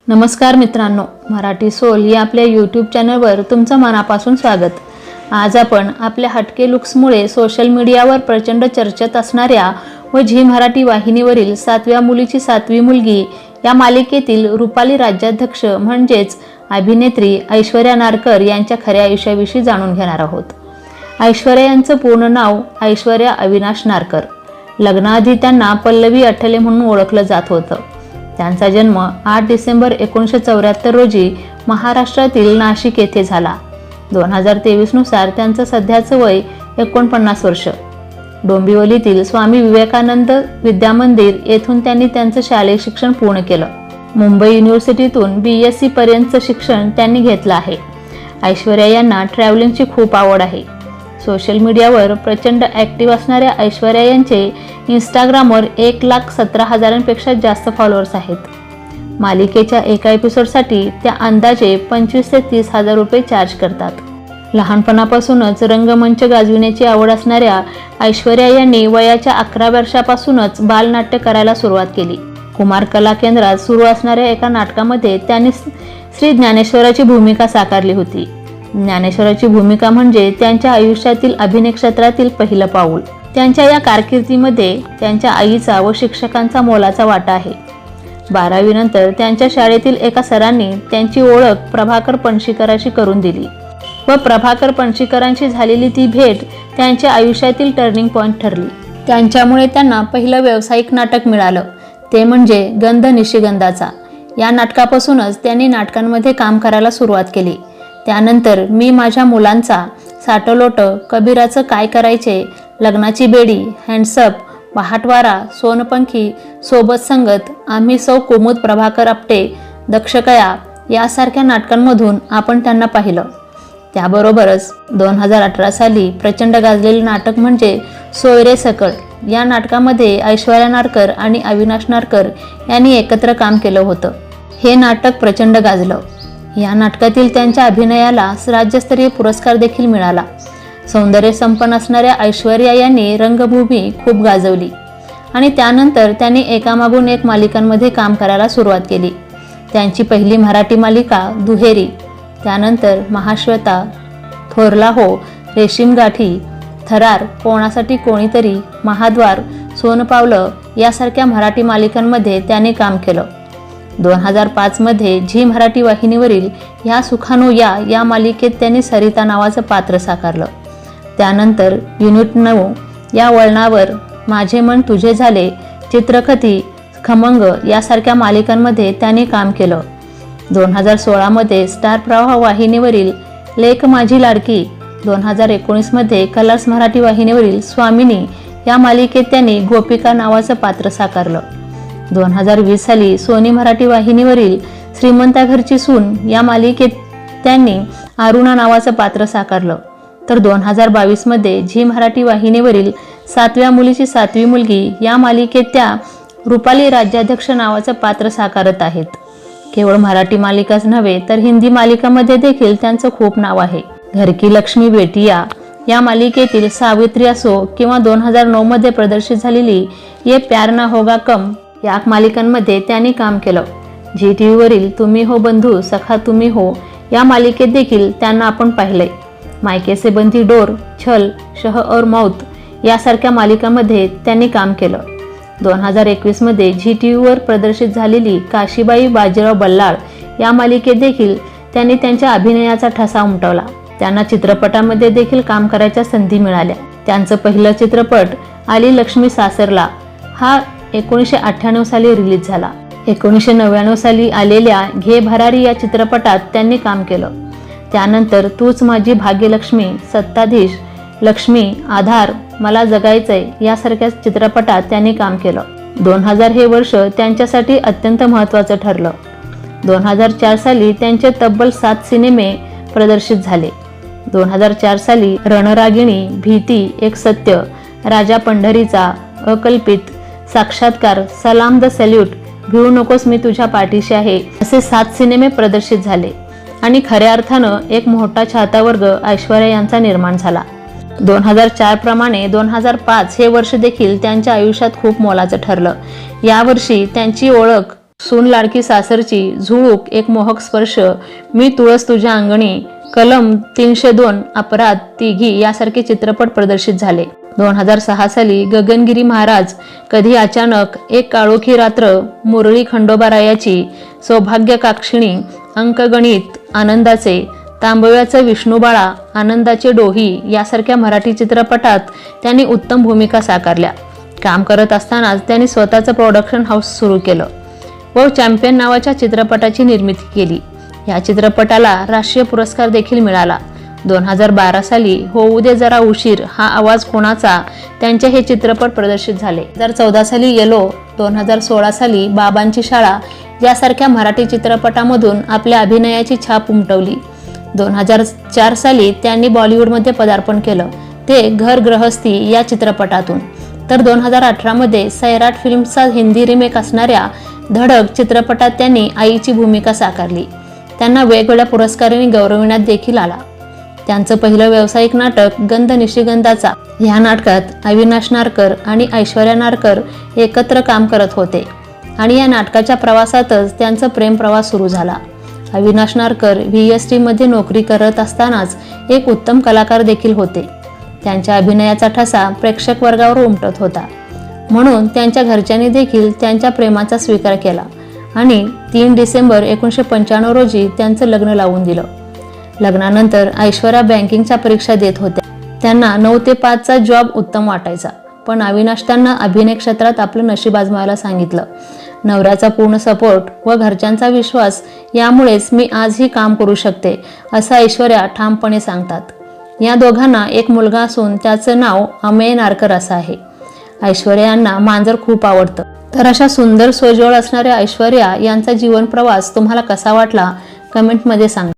नमस्कार मित्रांनो, मराठी सोल या आपल्या यूट्यूब चॅनलवर तुमचं मनापासून स्वागत. आज आपण आपल्या हटके लुक्समुळे सोशल मीडियावर प्रचंड चर्चेत असणाऱ्या व झी मराठी वाहिनीवरील 7व्या मुलीची 7वी मुलगी या मालिकेतील रुपाली राज्याध्यक्ष म्हणजेच अभिनेत्री ऐश्वर्या नारकर यांच्या खऱ्या आयुष्याविषयी जाणून घेणार आहोत. ऐश्वर्या यांचं पूर्ण नाव ऐश्वर्या अविनाश नारकर. लग्नाआधी त्यांना पल्लवी अठ्ठले म्हणून ओळखलं जात होतं. त्यांचा जन्म 8 डिसेंबर 1974 रोजी महाराष्ट्रातील नाशिक येथे झाला. 2023 नुसार त्यांचं सध्याचं वय 49 वर्ष. डोंबिवलीतील स्वामी विवेकानंद विद्यामंदिर येथून त्यांनी त्यांचं शालेय शिक्षण पूर्ण केलं. मुंबई युनिव्हर्सिटीतून BSc पर्यंतचं शिक्षण त्यांनी घेतलं आहे. ऐश्वर्या यांना ट्रॅव्हलिंगची खूप आवड आहे. सोशल मीडियावर प्रचंड ॲक्टिव्ह असणाऱ्या ऐश्वर्या यांचे इंस्टाग्रामवर 1,17,000पेक्षा जास्त फॉलोअर्स आहेत. मालिकेच्या एका एपिसोडसाठी त्या अंदाजे 25 ते 30 हजार रुपये चार्ज करतात. लहानपणापासूनच रंगमंच गाजविण्याची आवड असणाऱ्या ऐश्वर्या यांनी वयाच्या 11 वर्षापासूनच बालनाट्य करायला सुरुवात केली. कुमार कला केंद्रात सुरू असणाऱ्या एका नाटकामध्ये त्यांनी श्री ज्ञानेश्वराची भूमिका साकारली होती. ज्ञानेश्वराची भूमिका म्हणजे त्यांच्या आयुष्यातील अभिनय क्षेत्रातील पहिलं पाऊल. त्यांच्या या कारकिर्दीमध्ये त्यांच्या आईचा व शिक्षकांचा मोलाचा वाटा आहे. 12वी नंतर त्यांच्या शाळेतील एका सरांनी त्यांची ओळख प्रभाकर पणशीकरांशी करून दिली व प्रभाकर पणशीकरांशी झालेली ती भेट त्यांच्या आयुष्यातील टर्निंग पॉईंट ठरली. त्यांच्यामुळे त्यांना पहिलं व्यावसायिक नाटक मिळालं, ते म्हणजे गंध निशिगंधाचा. या नाटकापासूनच त्यांनी नाटकांमध्ये काम करायला सुरुवात केली. त्यानंतर मी माझ्या मुलांचा, साटलोट, कबीराचं काय करायचे, लग्नाची बेडी, हँडसअप, पहाटवारा, सोनपंखी, सोबत संगत, आम्ही सौ कुमुद प्रभाकर आपटे, दक्षकया यासारख्या नाटकांमधून आपण त्यांना पाहिलं. त्याबरोबरच 2018 साली प्रचंड गाजलेले नाटक म्हणजे सोयरे सकळ. या नाटकामध्ये ऐश्वर्या नारकर आणि अविनाश नारकर यांनी एकत्र काम केलं होतं. हे नाटक प्रचंड गाजलं. या नाटकातील त्यांच्या अभिनयाला राज्यस्तरीय पुरस्कार देखील मिळाला. सौंदर्य संपन्न असणाऱ्या ऐश्वर्या यांनी रंगभूमी खूप गाजवली आणि त्यानंतर त्यांनी एकामागून एक मालिकांमध्ये काम करायला सुरुवात केली. त्यांची पहिली मराठी मालिका दुहेरी, त्यानंतर महाश्वेता, थोरला हो, रेशीम गाठी, थरार, कोणासाठी कोणीतरी, महाद्वार, सोनपावलं यासारख्या मराठी मालिकांमध्ये त्यांनी काम केलं. 2005 मध्ये झी मराठी वाहिनीवरील या सुखानो या मालिकेत त्यांनी सरिता नावाचं पात्र साकारलं. त्यानंतर युनिट 9 या वळणावर माझे मन तुझे झाले, चित्रकथी, खमंग यासारख्या मालिकांमध्ये त्यांनी काम केलं. 2016 मध्ये स्टार प्रवाह वाहिनीवरील लेक माझी लाडकी, 2019 मध्ये कलर्स मराठी वाहिनीवरील स्वामिनी या मालिकेत त्यांनी गोपिका नावाचं पात्र साकारलं. 2020 साली सोनी मराठी वाहिनीवरील श्रीमंता घरची सून या मालिकेत त्यांनी अरुणा नावाचं पात्र साकारलं. तर 2022 मध्ये झी मराठी वाहिनीवरील 7व्या मुलीची 7वी मुलगी या मालिकेत त्या रुपाली राज्याध्यक्ष नावाचं पात्र साकारत आहेत. केवळ मराठी मालिकाच नव्हे तर हिंदी मालिकामध्ये देखील त्यांचं खूप नाव आहे. घर की लक्ष्मी बेटिया या मालिकेतील सावित्री असो किंवा 2009 मध्ये प्रदर्शित झालेली ये प्यार ना होगा कम या मालिकांमध्ये त्यांनी काम केलं. झी टीव्हीवरील तुम्ही हो बंधू सखा तुम्ही हो या मालिकेत देखील त्यांना आपण पाहिलंय. मायके से बंदी डोर, छल, शह और मौत यासारख्या मालिकांमध्ये त्यांनी काम केलं. 2021 मध्ये झी टीव्हीवर प्रदर्शित झालेली काशीबाई बाजीराव बल्लाळ या मालिकेत देखील त्यांनी त्यांच्या अभिनयाचा ठसा उमटवला. त्यांना चित्रपटामध्ये देखील काम करायच्या संधी मिळाल्या. त्यांचं पहिलं चित्रपट आली लक्ष्मी सासरला हा 1998 साली रिलीज झाला. 1999 साली आलेल्या घे भरारी या चित्रपटात त्यांनी काम केलं. त्यानंतर तूच माझी भाग्यलक्ष्मी, सत्ताधीश, लक्ष्मी, आधार, मला जगायचंय यासारख्या चित्रपटात त्यांनी काम केलं. 2000 हे वर्ष त्यांच्यासाठी अत्यंत महत्त्वाचं ठरलं. 2004 साली त्यांचे तब्बल 7 सिनेमे प्रदर्शित झाले. 2004 साली रणरागिणी, भीती, एक सत्य, राजा पंढरीचा, अकल्पित, साक्षात्कार, सलाम द सॅल्यूट, भिवू नकोस मी तुझ्या पाठीशी आहे असे 7 सिनेमे प्रदर्शित झाले आणि खऱ्या अर्थानं एक मोठा चाहता वर्ग ऐश्वर्या यांचा निर्माण झाला. 2004 प्रमाणे 2005 हे वर्ष देखील त्यांच्या आयुष्यात खूप मोलाचं ठरलं. यावर्षी त्यांची ओळख सून लाडकी सासरची, झुळूक, एक मोहक स्पर्श, मी तुळस तुझ्या अंगणी, कलम 302, अपराध, तिघी यासारखे चित्रपट प्रदर्शित झाले. 2006 साली गगनगिरी महाराज, कधी अचानक, एक काळोखी रात्र, मुरळी खंडोबारायाची, सौभाग्यकाक्षिणी, अंकगणित, आनंदाचे, तांबव्याचं विष्णुबाळा, आनंदाचे डोही यासारख्या मराठी चित्रपटात त्यांनी उत्तम भूमिका साकारल्या. काम करत असतानाच त्यांनी स्वतःचं प्रोडक्शन हाऊस सुरू केलं व चॅम्पियन नावाच्या चित्रपटाची निर्मिती केली. या चित्रपटाला राष्ट्रीय पुरस्कार देखील मिळाला. 2012 साली होऊ दे जरा उशीर, हा आवाज कोणाचा, त्यांचे हे चित्रपट प्रदर्शित झाले. 2014 साली येलो, 2016 साली बाबांची शाळा यासारख्या मराठी चित्रपटामधून आपल्या अभिनयाची छाप उमटवली. 2004 साली त्यांनी बॉलिवूडमध्ये पदार्पण केलं, ते घर गृहस्थी या चित्रपटातून. तर 2018 मध्ये सैराट फिल्म्सचा हिंदी रिमेक असणाऱ्या धडक चित्रपटात त्यांनी आईची भूमिका साकारली. त्यांना वेगवेगळ्या पुरस्कारांनी गौरविण्यात देखील आला. त्यांचं पहिलं व्यावसायिक नाटक गंध निशिगंधाचा, ह्या नाटकात अविनाश नारकर आणि ऐश्वर्या नारकर एकत्र काम करत होते आणि या नाटकाच्या प्रवासातच त्यांचा प्रेम प्रवास सुरू झाला. अविनाश नारकर VST मध्ये नोकरी करत असतानाच एक उत्तम कलाकार देखील होते. त्यांच्या अभिनयाचा ठसा प्रेक्षक वर्गावर उमटत होता, म्हणून त्यांच्या घरच्यांनी देखील त्यांच्या प्रेमाचा स्वीकार केला आणि 3 डिसेंबर 1995 रोजी त्यांचं लग्न लावून दिलं. लग्नानंतर ऐश्वर्या बँकिंगच्या परीक्षा देत होत्या. त्यांना 9 ते 5चा जॉब उत्तम वाटायचा, पण अविनाश त्यांना अभिनय क्षेत्रात आपलं नशीब आजमावायला सांगितलं. नवऱ्याचा पूर्ण सपोर्ट व घरच्यांचा विश्वास यामुळेच मी आजही काम करू शकते, असं ऐश्वर्या ठामपणे सांगतात. या दोघांना एक मुलगा असून त्याचं नाव अमेय नारकर असं आहे. ऐश्वर्या यांना मांजर खूप आवडतं. तर अशा सुंदर सोजवळ असणाऱ्या ऐश्वर्या यांचा जीवन प्रवास तुम्हाला कसा वाटला कमेंटमध्ये सांगा.